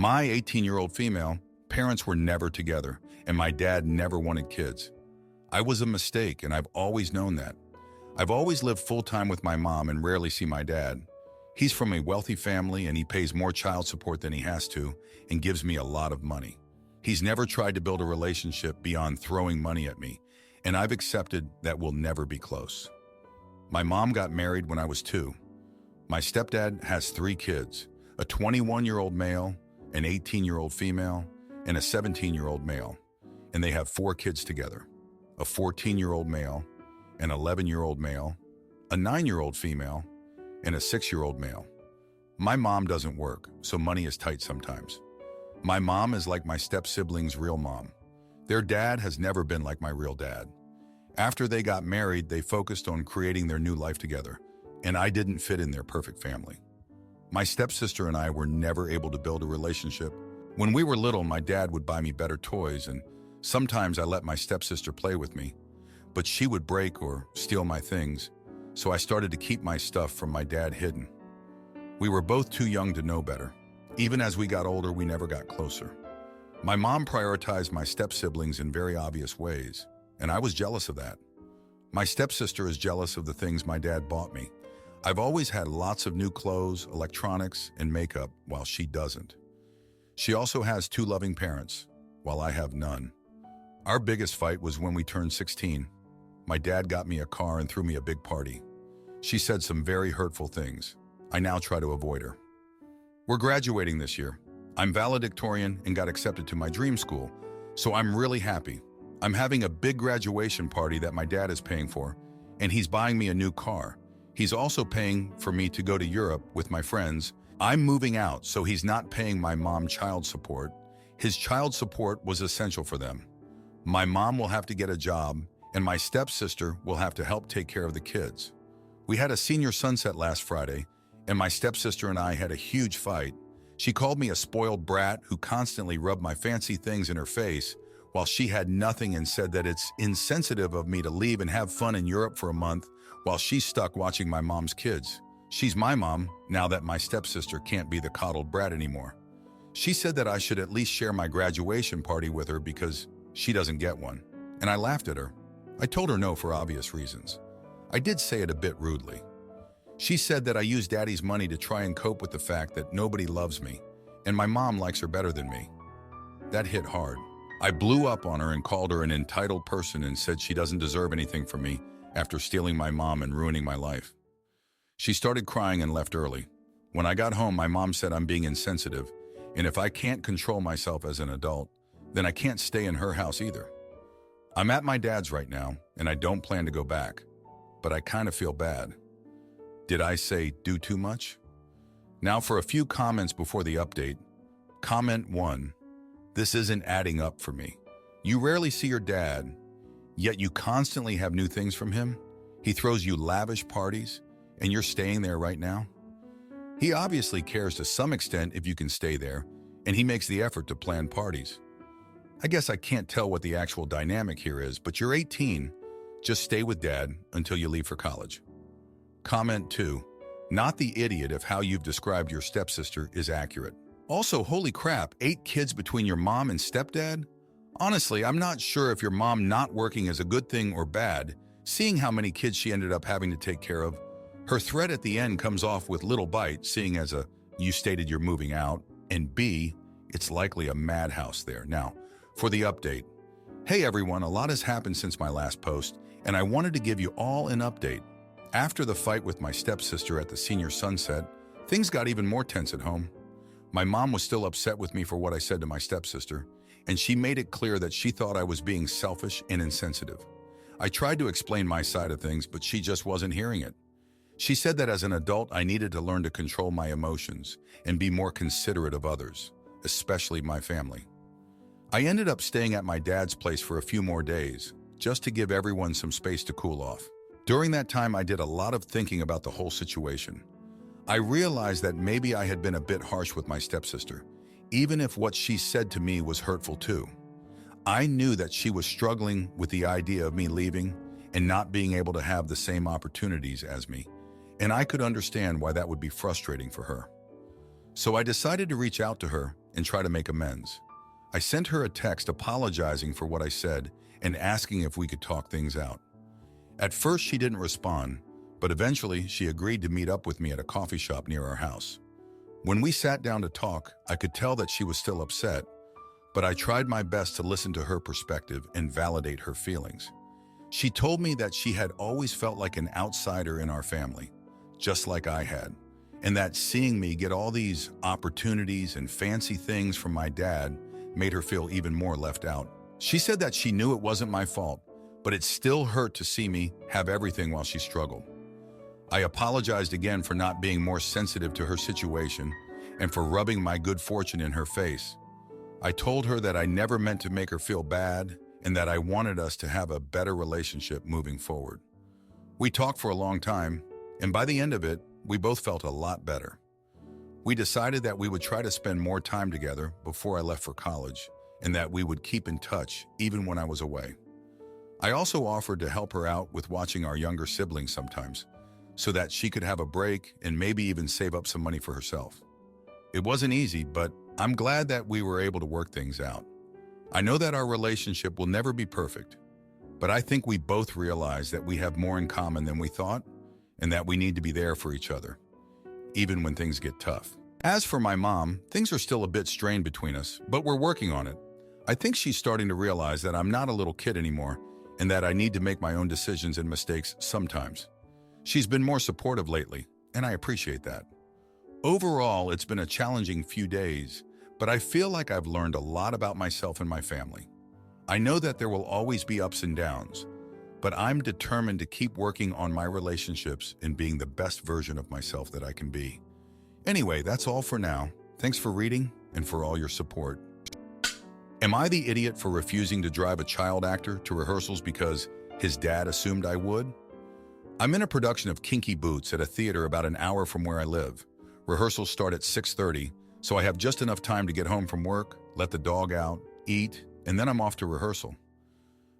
My 18-year-old female parents were never together, and my dad never wanted kids. I was a mistake, and I've always known that. I've always lived full-time with my mom and rarely see my dad. He's from a wealthy family, and he pays more child support than he has to and gives me a lot of money. He's never tried to build a relationship beyond throwing money at me, and I've accepted that we'll never be close. My mom got married when I was 2. My stepdad has 3 kids, a 21-year-old male, an 18-year-old female, and a 17-year-old male, and they have 4 kids together, a 14-year-old male, an 11-year-old male, a 9-year-old female, and a 6-year-old male. My mom doesn't work, so money is tight sometimes. My mom is like my step-sibling's real mom. Their dad has never been like my real dad. After they got married, they focused on creating their new life together, and I didn't fit in their perfect family. My stepsister and I were never able to build a relationship. When we were little, my dad would buy me better toys, and sometimes I let my stepsister play with me, but she would break or steal my things, so I started to keep my stuff from my dad hidden. We were both too young to know better. Even as we got older, we never got closer. My mom prioritized my step-siblings in very obvious ways, and I was jealous of that. My stepsister is jealous of the things my dad bought me. I've always had lots of new clothes, electronics, and makeup, while she doesn't. She also has 2 loving parents, while I have none. Our biggest fight was when we turned 16. My dad got me a car and threw me a big party. She said some very hurtful things. I now try to avoid her. We're graduating this year. I'm valedictorian and got accepted to my dream school, so I'm really happy. I'm having a big graduation party that my dad is paying for, and he's buying me a new car. He's also paying for me to go to Europe with my friends. I'm moving out, so he's not paying my mom child support. His child support was essential for them. My mom will have to get a job, and my stepsister will have to help take care of the kids. We had a senior sunset last Friday, and my stepsister and I had a huge fight. She called me a spoiled brat who constantly rubbed my fancy things in her face, while she had nothing, and said that it's insensitive of me to leave and have fun in Europe for a month while she's stuck watching my mom's kids. She's my mom now that my stepsister can't be the coddled brat anymore. She said that I should at least share my graduation party with her because she doesn't get one, and I laughed at her. I told her no for obvious reasons. I did say it a bit rudely. She said that I use daddy's money to try and cope with the fact that nobody loves me, and my mom likes her better than me. That hit hard. I blew up on her and called her an entitled person and said she doesn't deserve anything from me after stealing my mom and ruining my life. She started crying and left early. When I got home, my mom said I'm being insensitive, and if I can't control myself as an adult, then I can't stay in her house either. I'm at my dad's right now, and I don't plan to go back, but I kind of feel bad. Did I say do too much? Now for a few comments before the update. Comment 1. This isn't adding up for me. You rarely see your dad, yet you constantly have new things from him. He throws you lavish parties, and you're staying there right now. He obviously cares to some extent if you can stay there, and he makes the effort to plan parties. I guess I can't tell what the actual dynamic here is, but you're 18. Just stay with dad until you leave for college. Comment 2. Not the idiot if how you've described your stepsister is accurate. Also, holy crap, 8 kids between your mom and stepdad? Honestly, I'm not sure if your mom not working is a good thing or bad, seeing how many kids she ended up having to take care of. Her threat at the end comes off with little bite, seeing as a, you stated you're moving out, and B, it's likely a madhouse there. Now, for the update. Hey everyone, a lot has happened since my last post, and I wanted to give you all an update. After the fight with my stepsister at the senior sunset, things got even more tense at home. My mom was still upset with me for what I said to my stepsister, and she made it clear that she thought I was being selfish and insensitive. I tried to explain my side of things, but she just wasn't hearing it. She said that as an adult, I needed to learn to control my emotions and be more considerate of others, especially my family. I ended up staying at my dad's place for a few more days, just to give everyone some space to cool off. During that time, I did a lot of thinking about the whole situation. I realized that maybe I had been a bit harsh with my stepsister, even if what she said to me was hurtful too. I knew that she was struggling with the idea of me leaving and not being able to have the same opportunities as me, and I could understand why that would be frustrating for her. So I decided to reach out to her and try to make amends. I sent her a text apologizing for what I said and asking if we could talk things out. At first, she didn't respond, but eventually she agreed to meet up with me at a coffee shop near our house. When we sat down to talk, I could tell that she was still upset, but I tried my best to listen to her perspective and validate her feelings. She told me that she had always felt like an outsider in our family, just like I had, and that seeing me get all these opportunities and fancy things from my dad made her feel even more left out. She said that she knew it wasn't my fault, but it still hurt to see me have everything while she struggled. I apologized again for not being more sensitive to her situation and for rubbing my good fortune in her face. I told her that I never meant to make her feel bad and that I wanted us to have a better relationship moving forward. We talked for a long time, and by the end of it, we both felt a lot better. We decided that we would try to spend more time together before I left for college and that we would keep in touch even when I was away. I also offered to help her out with watching our younger siblings sometimes, so that she could have a break and maybe even save up some money for herself. It wasn't easy, but I'm glad that we were able to work things out. I know that our relationship will never be perfect, but I think we both realize that we have more in common than we thought and that we need to be there for each other, even when things get tough. As for my mom, things are still a bit strained between us, but we're working on it. I think she's starting to realize that I'm not a little kid anymore and that I need to make my own decisions and mistakes sometimes. She's been more supportive lately, and I appreciate that. Overall, it's been a challenging few days, but I feel like I've learned a lot about myself and my family. I know that there will always be ups and downs, but I'm determined to keep working on my relationships and being the best version of myself that I can be. Anyway, that's all for now. Thanks for reading and for all your support. Am I the idiot for refusing to drive a child actor to rehearsals because his dad assumed I would? I'm in a production of Kinky Boots at a theater about an hour from where I live. Rehearsals start at 6:30, so I have just enough time to get home from work, let the dog out, eat, and then I'm off to rehearsal.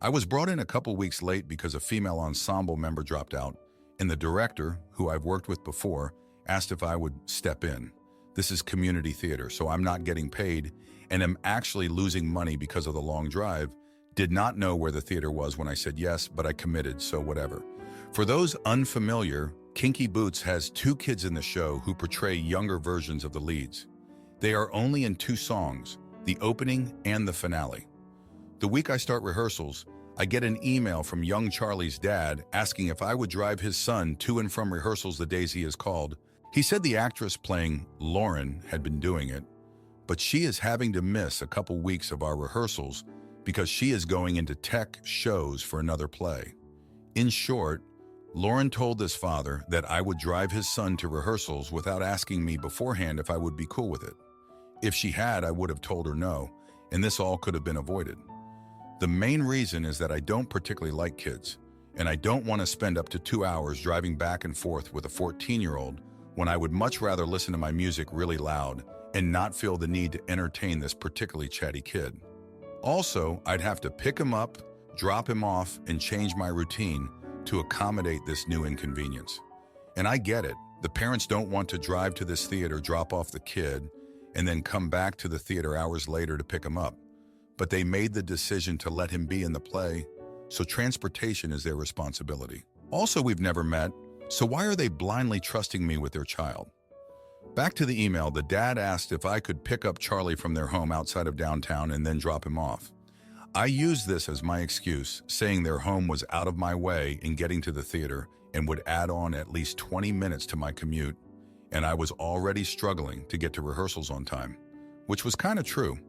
I was brought in a couple weeks late because a female ensemble member dropped out, and the director, who I've worked with before, asked if I would step in. This is community theater, so I'm not getting paid, and am actually losing money because of the long drive. Did not know where the theater was when I said yes, but I committed, so whatever. For those unfamiliar, Kinky Boots has 2 kids in the show who portray younger versions of the leads. They are only in 2 songs, the opening and the finale. The week I start rehearsals, I get an email from young Charlie's dad asking if I would drive his son to and from rehearsals the days he is called. He said the actress playing Lauren had been doing it, but she is having to miss a couple weeks of our rehearsals because she is going into tech shows for another play. In short, Lauren told this father that I would drive his son to rehearsals without asking me beforehand if I would be cool with it. If she had, I would have told her no, and this all could have been avoided. The main reason is that I don't particularly like kids, and I don't want to spend up to 2 hours driving back and forth with a 14-year-old when I would much rather listen to my music really loud and not feel the need to entertain this particularly chatty kid. Also, I'd have to pick him up, drop him off, and change my routine to accommodate this new inconvenience. And I get it. The parents don't want to drive to this theater, drop off the kid, and then come back to the theater hours later to pick him up. But they made the decision to let him be in the play, so transportation is their responsibility. Also, we've never met, so why are they blindly trusting me with their child? Back to the email, the dad asked if I could pick up Charlie from their home outside of downtown and then drop him off. I used this as my excuse, saying their home was out of my way in getting to the theater and would add on at least 20 minutes to my commute, and I was already struggling to get to rehearsals on time, which was kind of true.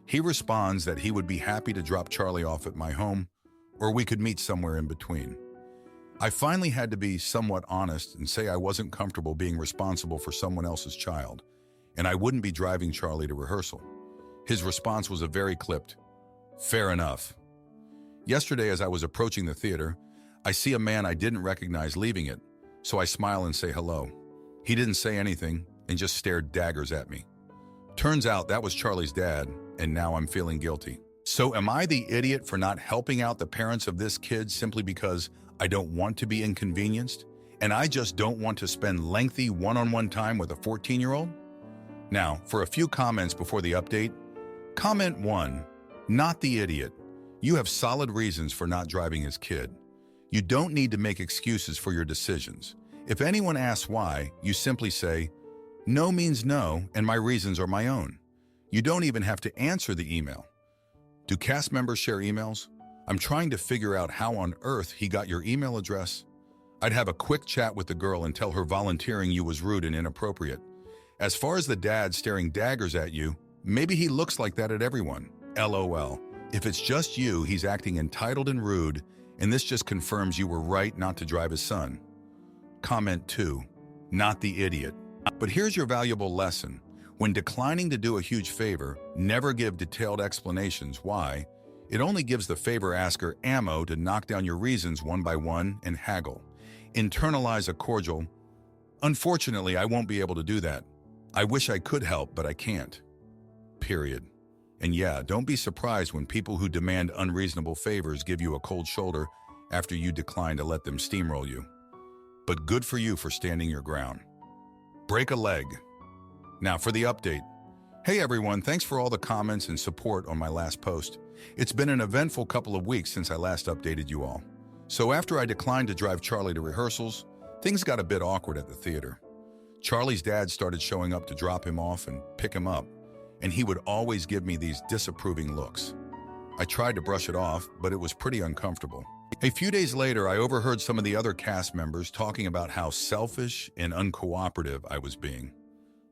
He responds that he would be happy to drop Charlie off at my home, or we could meet somewhere in between. I finally had to be somewhat honest and say I wasn't comfortable being responsible for someone else's child, and I wouldn't be driving Charlie to rehearsal. His response was a very clipped, "Fair enough." Yesterday, as I was approaching the theater, I see a man I didn't recognize leaving it, so I smile and say hello. He didn't say anything and just stared daggers at me. Turns out that was Charlie's dad, and now I'm feeling guilty. So am I the idiot for not helping out the parents of this kid simply because I don't want to be inconvenienced, and I just don't want to spend lengthy one-on-one time with a 14-year-old? Now, for a few comments before the update. Comment 1. Not the idiot. You have solid reasons for not driving his kid. You don't need to make excuses for your decisions. If anyone asks why, you simply say, "No means no, and my reasons are my own." You don't even have to answer the email. Do cast members share emails? I'm trying to figure out how on earth he got your email address. I'd have a quick chat with the girl and tell her volunteering you was rude and inappropriate. As far as the dad staring daggers at you, maybe he looks like that at everyone. LOL. If it's just you, he's acting entitled and rude, and this just confirms you were right not to drive his son. Comment 2. Not the idiot. But here's your valuable lesson. When declining to do a huge favor, never give detailed explanations why. It only gives the favor asker ammo to knock down your reasons one by one and haggle. Internalize a cordial, "Unfortunately, I won't be able to do that. I wish I could help, but I can't." Period. And yeah, don't be surprised when people who demand unreasonable favors give you a cold shoulder after you decline to let them steamroll you. But good for you for standing your ground. Break a leg. Now for the update. Hey everyone, thanks for all the comments and support on my last post. It's been an eventful couple of weeks since I last updated you all. So after I declined to drive Charlie to rehearsals, things got a bit awkward at the theater. Charlie's dad started showing up to drop him off and pick him up, and he would always give me these disapproving looks. I tried to brush it off, but it was pretty uncomfortable. A few days later, I overheard some of the other cast members talking about how selfish and uncooperative I was being.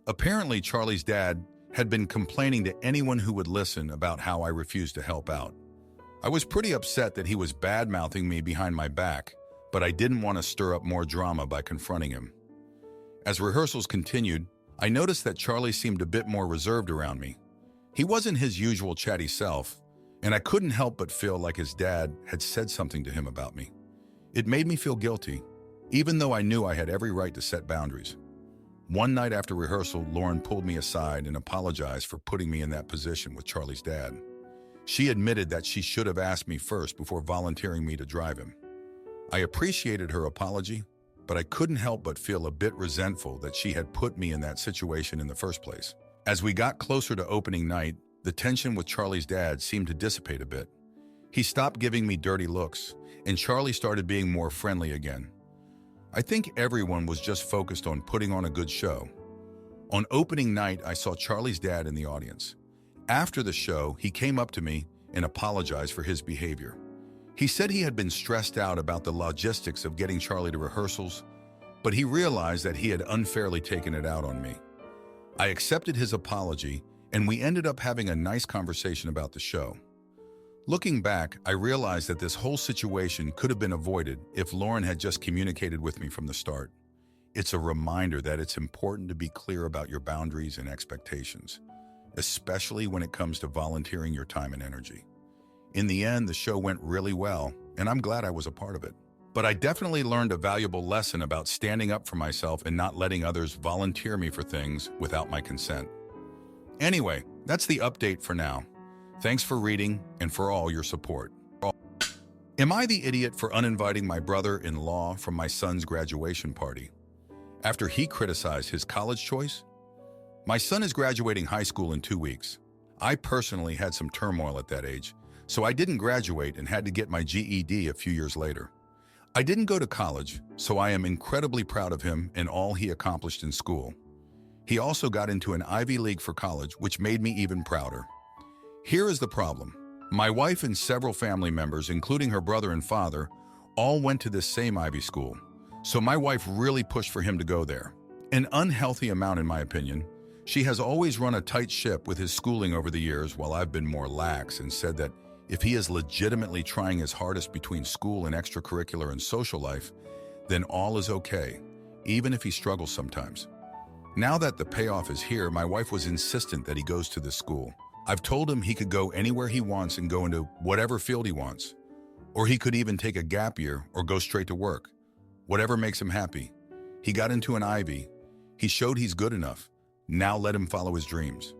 Apparently, Charlie's dad had been complaining to anyone who would listen about how I refused to help out. I was pretty upset that he was bad-mouthing me behind my back, but I didn't want to stir up more drama by confronting him. As rehearsals continued, I noticed that Charlie seemed a bit more reserved around me. He wasn't his usual chatty self, and I couldn't help but feel like his dad had said something to him about me. It made me feel guilty, even though I knew I had every right to set boundaries. One night after rehearsal, Lauren pulled me aside and apologized for putting me in that position with Charlie's dad. She admitted that she should have asked me first before volunteering me to drive him. I appreciated her apology, but I couldn't help but feel a bit resentful that she had put me in that situation in the first place. As we got closer to opening night, the tension with Charlie's dad seemed to dissipate a bit. He stopped giving me dirty looks, and Charlie started being more friendly again. I think everyone was just focused on putting on a good show. On opening night, I saw Charlie's dad in the audience. After the show, he came up to me and apologized for his behavior. He said he had been stressed out about the logistics of getting Charlie to rehearsals, but he realized that he had unfairly taken it out on me. I accepted his apology, and we ended up having a nice conversation about the show. Looking back, I realized that this whole situation could have been avoided if Lauren had just communicated with me from the start. It's a reminder that it's important to be clear about your boundaries and expectations, especially when it comes to volunteering your time and energy. In the end, the show went really well, and I'm glad I was a part of it. But I definitely learned a valuable lesson about standing up for myself and not letting others volunteer me for things without my consent. Anyway, that's the update for now. Thanks for reading and for all your support. Am I the idiot for uninviting my brother-in-law from my son's graduation party after he criticized his college choice? My son is graduating high school in 2 weeks. I personally had some turmoil at that age, so I didn't graduate and had to get my GED a few years later. I didn't go to college, so I am incredibly proud of him and all he accomplished in school. He also got into an Ivy League for college, which made me even prouder. Here is the problem. My wife and several family members, including her brother and father, all went to this same Ivy school, so my wife really pushed for him to go there. An unhealthy amount in my opinion. She has always run a tight ship with his schooling over the years, while I've been more lax and said that if he is legitimately trying his hardest between school and extracurricular and social life, then all is okay, even if he struggles sometimes. Now that the payoff is here, my wife was insistent that he goes to this school. I've told him he could go anywhere he wants and go into whatever field he wants, or he could even take a gap year or go straight to work. Whatever makes him happy. He got into an Ivy. He showed he's good enough. Now let him follow his dreams.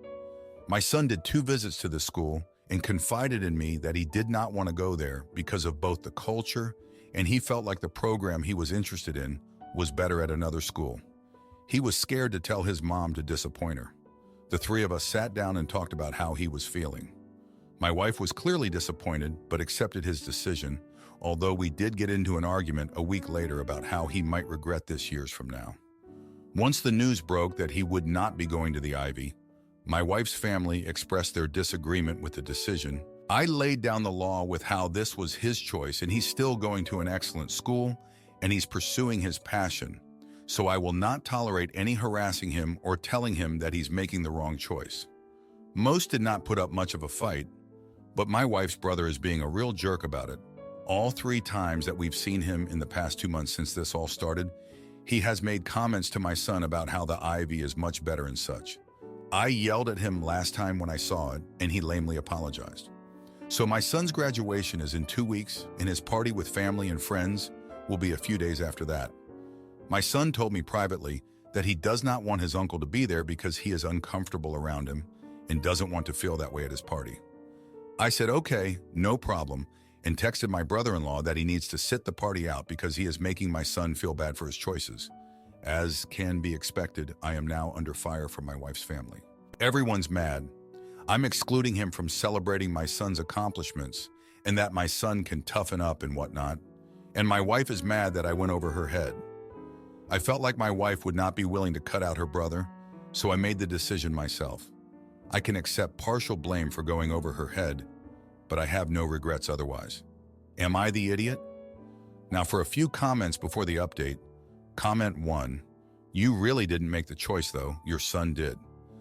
My son did 2 visits to this school and confided in me that he did not want to go there because of both the culture and he felt like the program he was interested in was better at another school. He was scared to tell his mom to disappoint her. The three of us sat down and talked about how he was feeling. My wife was clearly disappointed, but accepted his decision, although we did get into an argument a week later about how he might regret this years from now. Once the news broke that he would not be going to the Ivy, my wife's family expressed their disagreement with the decision. I laid down the law with how this was his choice and he's still going to an excellent school and he's pursuing his passion. So I will not tolerate any harassing him or telling him that he's making the wrong choice. Most did not put up much of a fight, but my wife's brother is being a real jerk about it. All 3 times that we've seen him in the past 2 months since this all started, he has made comments to my son about how the Ivy is much better and such. I yelled at him last time when I saw it, and he lamely apologized. So my son's graduation is in 2 weeks, and his party with family and friends will be a few days after that. My son told me privately that he does not want his uncle to be there because he is uncomfortable around him and doesn't want to feel that way at his party. I said, okay, no problem, and texted my brother-in-law that he needs to sit the party out because he is making my son feel bad for his choices. As can be expected, I am now under fire from my wife's family. Everyone's mad. I'm excluding him from celebrating my son's accomplishments and that my son can toughen up and whatnot. And my wife is mad that I went over her head. I felt like my wife would not be willing to cut out her brother, so I made the decision myself. I can accept partial blame for going over her head, but I have no regrets otherwise. Am I the idiot? Now for a few comments before the update. Comment 1. You really didn't make the choice though, your son did.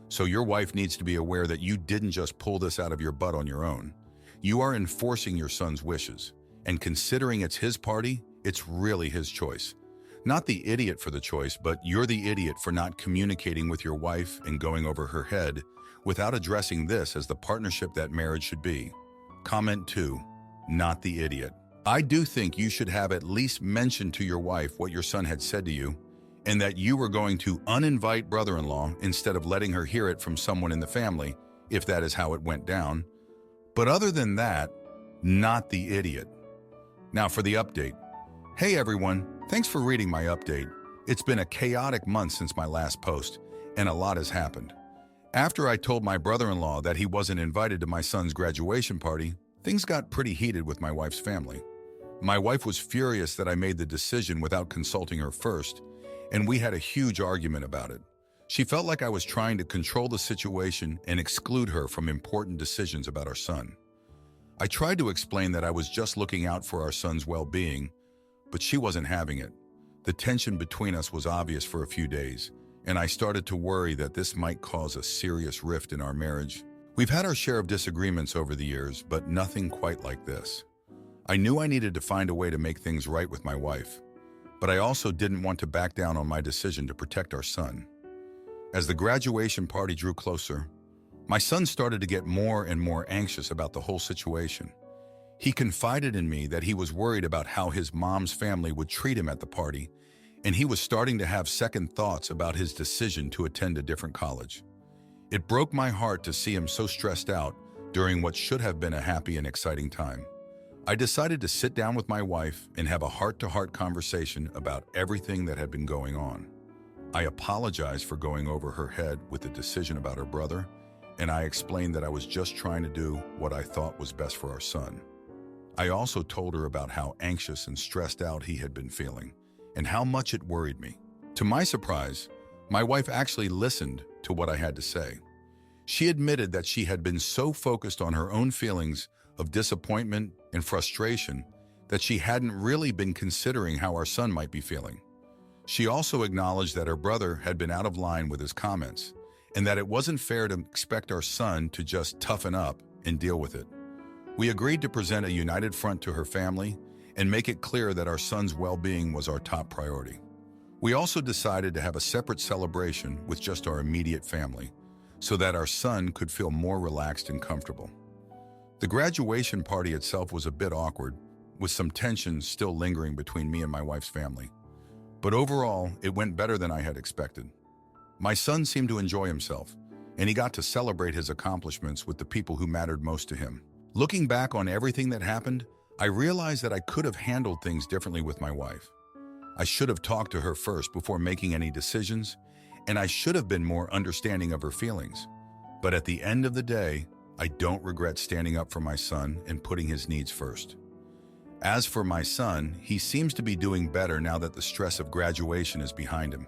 So your wife needs to be aware that you didn't just pull this out of your butt on your own. You are enforcing your son's wishes, and considering it's his party, it's really his choice. Not the idiot for the choice, but you're the idiot for not communicating with your wife and going over her head without addressing this as the partnership that marriage should be. Comment 2. Not the idiot. I do think you should have at least mentioned to your wife what your son had said to you and that you were going to uninvite brother-in-law instead of letting her hear it from someone in the family, if that is how it went down. But other than that, not the idiot. Now for the update. Hey everyone, thanks for reading my update. It's been a chaotic month since my last post, and a lot has happened. After I told my brother-in-law that he wasn't invited to my son's graduation party, things got pretty heated with my wife's family. My wife was furious that I made the decision without consulting her first, and we had a huge argument about it. She felt like I was trying to control the situation and exclude her from important decisions about our son. I tried to explain that I was just looking out for our son's well-being, but she wasn't having it. The tension between us was obvious for a few days, and I started to worry that this might cause a serious rift in our marriage. We've had our share of disagreements over the years, but nothing quite like this. I knew I needed to find a way to make things right with my wife, but I also didn't want to back down on my decision to protect our son. As the graduation party drew closer, my son started to get more and more anxious about the whole situation. He confided in me that he was worried about how his mom's family would treat him at the party, and he was starting to have second thoughts about his decision to attend a different college. It broke my heart to see him so stressed out during what should have been a happy and exciting time. I decided to sit down with my wife and have a heart-to-heart conversation about everything that had been going on. I apologized for going over her head with the decision about her brother, and I explained that I was just trying to do what I thought was best for our son. I also told her about how anxious and stressed out he had been feeling, and how much it worried me. To my surprise, my wife actually listened to what I had to say. She admitted that she had been so focused on her own feelings of disappointment and frustration that she hadn't really been considering how our son might be feeling. She also acknowledged that her brother had been out of line with his comments, and that it wasn't fair to expect our son to just toughen up and deal with it. We agreed to present a united front to her family and make it clear that our son's well-being was our top priority. We also decided to have a separate celebration with just our immediate family, so that our son could feel more relaxed and comfortable. The graduation party itself was a bit awkward, with some tension still lingering between me and my wife's family. But overall, it went better than I had expected. My son seemed to enjoy himself, and he got to celebrate his accomplishments with the people who mattered most to him. Looking back on everything that happened, I realized that I could have handled things differently with my wife. I should have talked to her first before making any decisions, and I should have been more understanding of her feelings. But at the end of the day, I don't regret standing up for my son and putting his needs first. As for my son, he seems to be doing better now that the stress of graduation is behind him.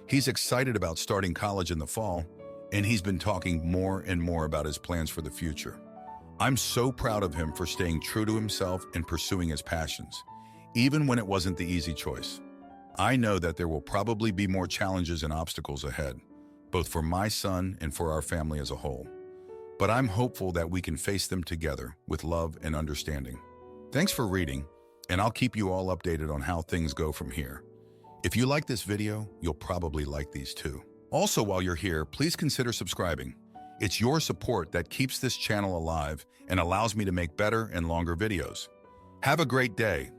He's excited about starting college in the fall, and he's been talking more and more about his plans for the future. I'm so proud of him for staying true to himself and pursuing his passions, even when it wasn't the easy choice. I know that there will probably be more challenges and obstacles ahead, both for my son and for our family as a whole. But I'm hopeful that we can face them together with love and understanding. Thanks for reading, and I'll keep you all updated on how things go from here. If you like this video, you'll probably like these too. Also, while you're here, please consider subscribing. It's your support that keeps this channel alive and allows me to make better and longer videos. Have a great day.